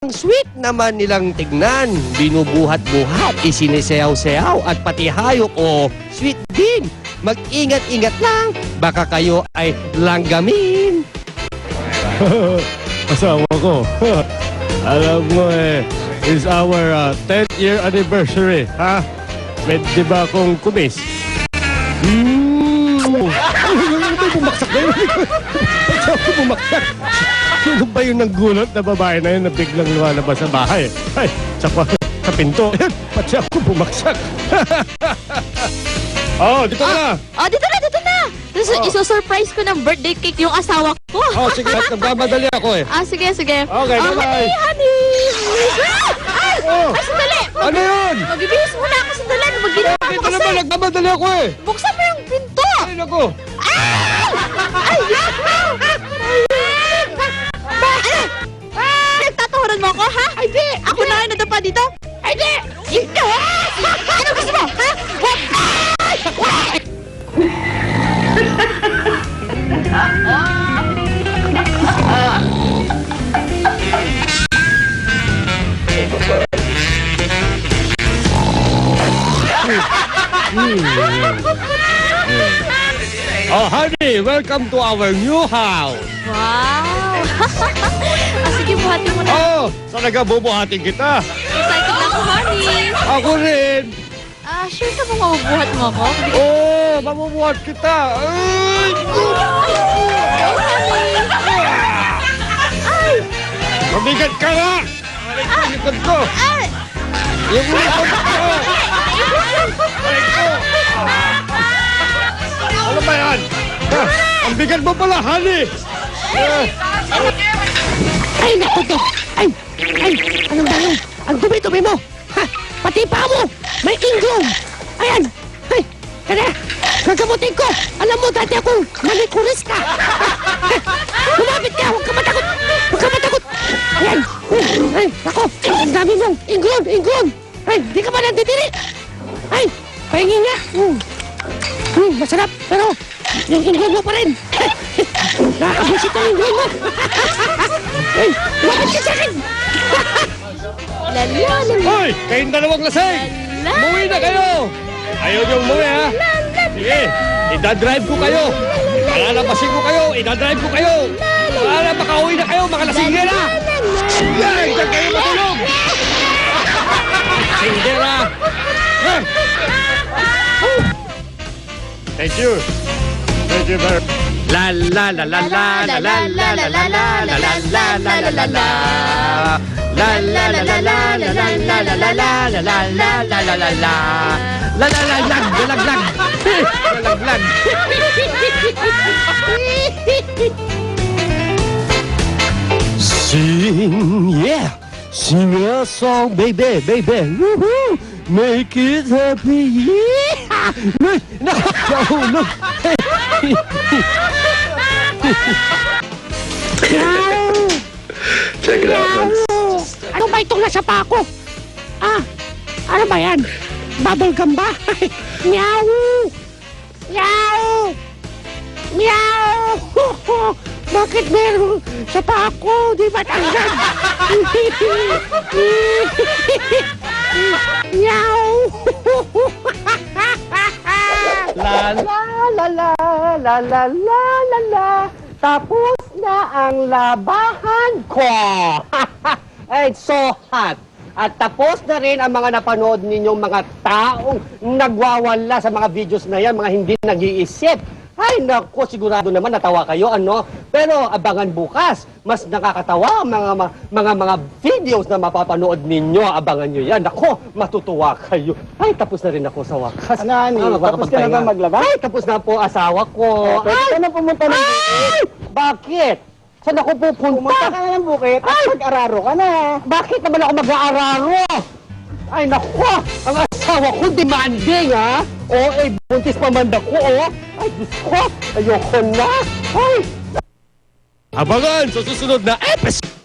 Ang sweet naman nilang tignan, binubuhat-buhat, isinisayaw-sayaw at pati hayop o sweet din. Mag-ingat-ingat lang, baka kayo ay langgamin. Asawa ko. Alam mo it's our 10th year anniversary, ha? May di ba akong kumis? May bumaksak na yun. May bumaksak. Sino ba yung nanggulat na babae na yun na biglang lumalabas sa bahay? Ay, sa pinto. Pati ako bumaksak. Oh, dito na! Oh, dito na, dito na! Iso-surprise ko ng birthday cake yung asawa ko. Oh, sige, nagmamadali ako Sige, sige. Okay, bye-bye. Honey! Oh, Sandali! ano yun? Magbibihis muna ako, sandali. Mag-ginawa mo Dito kasi. naman, nagmamadali ako Buksan mo yung pinto! Ay, naku! Nagtatawaran mo ako, ha? Ay, di! Ako na yung nadapa dito? Ay, di! Ikaw! Ano gusto mo, ha? Oh, honey, welcome to our new house. Wow! Sige, buhatin mo na. Oh, talaga bubuhatin kita. Excited na ako, honey. Ako rin. Sure ka bang mabubuhat mo ako? Oh, mabubuhat kita. Ay! Mabigat ka nga. Yung likod ko. Yung likod ko. Aray ko. Ano ba yan? Ang bigat mo pala, honey. Ay, naku to! Ay! Ano ba yun? Ang dumi-dumi mo! Ha! Pati pa mo! May inggong! Ayan! Ay! Kada! Gagamutin ko! Alam mo, dati akong manikurista! Lumapit ka! Huwag ka matakot! Huwag ka matakot! Ayan! Ay! Ako! Ang dami mong inggong! Inggong! Ay! Di ka ba nandidiri? Ay! Pahingi nga! Masarap! Pero yung inggong mo pa rin! Nakakabusit ang inggong mo! Ay! Lumapit ka sa akin! Hoy! Kayong dalawang lasing! Umuwi na kayo! Ayaw niyo umuwi, ha? Sige! Idadrive ko kayo! Palalabasin ko kayo! Idadrive ko kayo! Para makauwi na kayo, mga lasinggera! Yan! Diyan kayo matulog! Lasinggera! Thank you! Thank you very much! La la la la la la la la la la la la la la la la la la. La la la la la la la la la la la la la la la la la la. La la la lag, lag. Lag. Sing, yeah. Sing a song, baby, baby. Woohoo! Make it happy, yeah. No. Check it out, man. Ano ba itong nasa pako? Ano ba yan? Bubble gum ba? Meow! Meow! Meow! Bakit meron sa pako? Di ba tanggal? Meow! La la la la la la la la la. Tapos na ang labahan ko. It's so hot. At tapos na rin ang mga napanood ninyong mga taong nagwawala sa mga videos na yan, mga hindi nag-iisip. Ay, naku, sigurado naman natawa kayo, ano? Pero abangan bukas, mas nakakatawa ang mga videos na mapapanood ninyo. Abangan nyo yan. Naku, matutuwa kayo. Ay, tapos na rin ako sa wakas. Ano, Ani? Tapos ka na ba maglaba? Ay, tapos na po asawa ko. Pwede ka na pumunta ng bukid. Bakit? Saan ako pupunta? Pumunta ka na ng bukid at mag-araro ka na. Bakit naman ako mag-aararo? Ay, naku! Ang asawa ko demanding, ha? Buntis pamanda ko, Ay, Diyos ko! Ayoko na! Ay! Abangan sa susunod na episode!